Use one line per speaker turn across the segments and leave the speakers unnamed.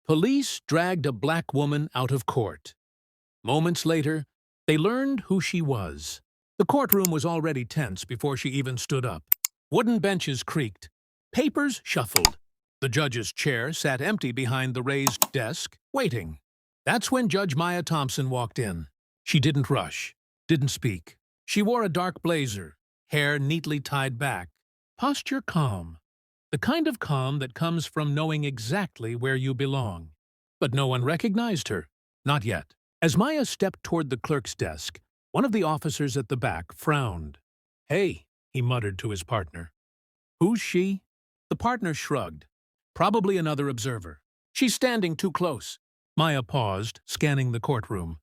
Police dragged a black woman out of court. Moments later, they learned who she was. The courtroom was already tense before she even stood up. Wooden benches creaked. Papers shuffled. The judge's chair sat empty behind the raised desk, waiting. That's when Judge Maya Thompson walked in. She didn't rush, didn't speak. She wore a dark blazer, hair neatly tied back, posture calm. The kind of calm that comes from knowing exactly where you belong. But no one recognized her. Not yet. As Maya stepped toward the clerk's desk, one of the officers at the back frowned. "Hey," he muttered to his partner. "Who's she?" The partner shrugged. "Probably another observer. She's standing too close." Maya paused, scanning the courtroom.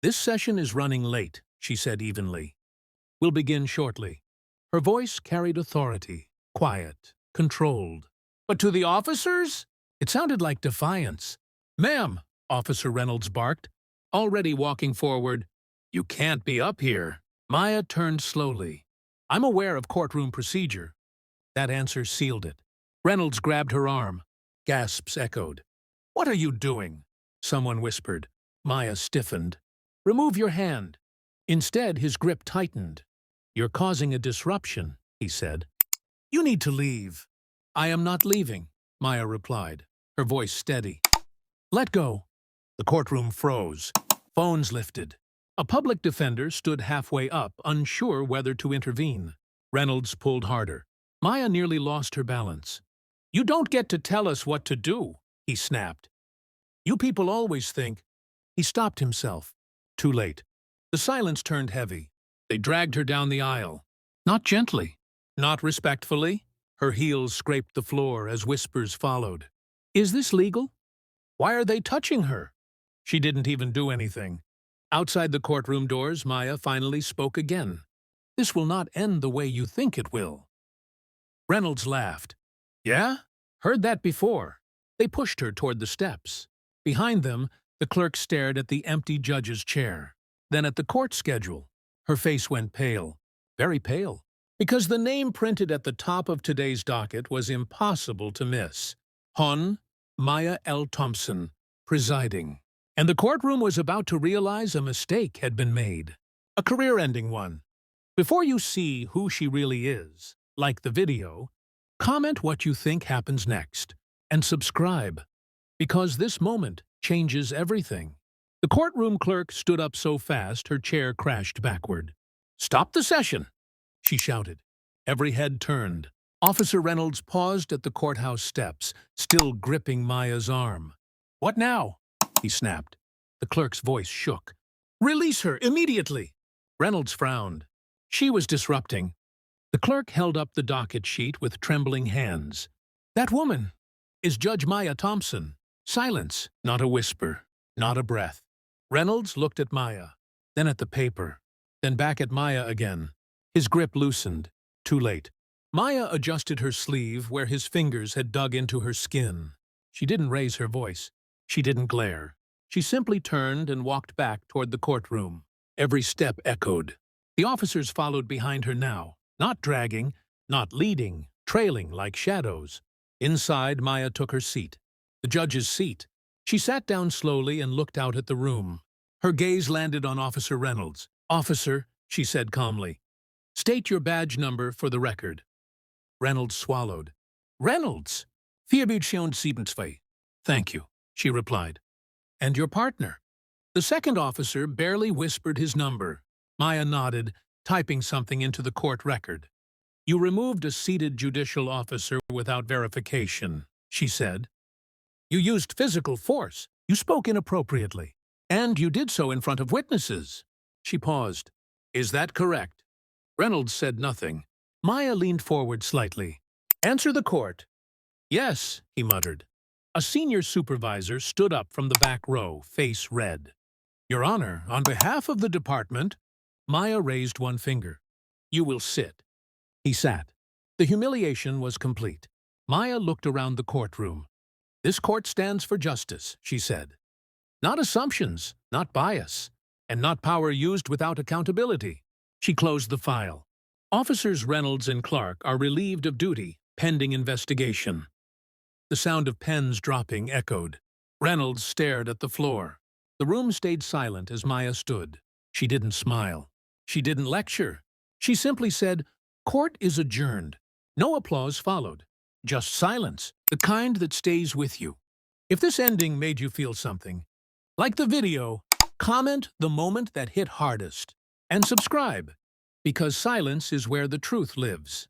"This session is running late," she said evenly. "We'll begin shortly." Her voice carried authority, quiet, controlled. But to the officers, it sounded like defiance. "Ma'am," Officer Reynolds barked, already walking forward. "You can't be up here." Maya turned slowly. "I'm aware of courtroom procedure." That answer sealed it. Reynolds grabbed her arm. Gasps echoed. "What are you doing?" someone whispered. Maya stiffened. "Remove your hand." Instead, his grip tightened. "You're causing a disruption," he said. "You need to leave." "I am not leaving," Maya replied, her voice steady. "Let go." The courtroom froze. Phones lifted. A public defender stood halfway up, unsure whether to intervene. Reynolds pulled harder. Maya nearly lost her balance. "You don't get to tell us what to do," he snapped. "You people always think—" He stopped himself. Too late. The silence turned heavy. They dragged her down the aisle. Not gently. Not respectfully. Her heels scraped the floor as whispers followed. "Is this legal? Why are they touching her?" She didn't even do anything. Outside the courtroom doors, Maya finally spoke again. "This will not end the way you think it will." Reynolds laughed. "Yeah? Heard that before." They pushed her toward the steps. Behind them, the clerk stared at the empty judge's chair, then at the court schedule. Her face went pale, very pale, because the name printed at the top of today's docket was impossible to miss. Hon Maya L. Thompson, presiding. And the courtroom was about to realize a mistake had been made. A career-ending one. Before you see who she really is, like the video, comment what you think happens next, and subscribe, because this moment changes everything. The courtroom clerk stood up so fast her chair crashed backward. "Stop the session!" she shouted. Every head turned. Officer Reynolds paused at the courthouse steps, still gripping Maya's arm. "What now?" he snapped. The clerk's voice shook. "Release her immediately!" Reynolds frowned. She was disrupting. The clerk held up the docket sheet with trembling hands. "That woman is Judge Maya Thompson." Silence, not a whisper, not a breath. Reynolds looked at Maya, then at the paper, then back at Maya again. His grip loosened. Too late. Maya adjusted her sleeve where his fingers had dug into her skin. She didn't raise her voice. She didn't glare. She simply turned and walked back toward the courtroom. Every step echoed. The officers followed behind her now, not dragging, not leading, trailing like shadows. Inside, Maya took her seat. The judge's seat. She sat down slowly and looked out at the room. Her gaze landed on Officer Reynolds. "Officer," she said calmly, "state your badge number for the record." Reynolds swallowed. "Reynolds! 472. Thank you," she replied. "And your partner?" The second officer barely whispered his number. Maya nodded, typing something into the court record. "You removed a seated judicial officer without verification," she said. "You used physical force. You spoke inappropriately. And you did so in front of witnesses." She paused. "Is that correct?" Reynolds said nothing. Maya leaned forward slightly. "Answer the court." "Yes," he muttered. A senior supervisor stood up from the back row, face red. "Your Honor, on behalf of the department—" Maya raised one finger. "You will sit." He sat. The humiliation was complete. Maya looked around the courtroom. "This court stands for justice," she said. "Not assumptions, not bias, and not power used without accountability." She closed the file. "Officers Reynolds and Clark are relieved of duty, pending investigation." The sound of pens dropping echoed. Reynolds stared at the floor. The room stayed silent as Maya stood. She didn't smile. She didn't lecture. She simply said, "Court is adjourned." No applause followed. Just silence, the kind that stays with you. If this ending made you feel something, like the video, comment the moment that hit hardest. And subscribe, because silence is where the truth lives.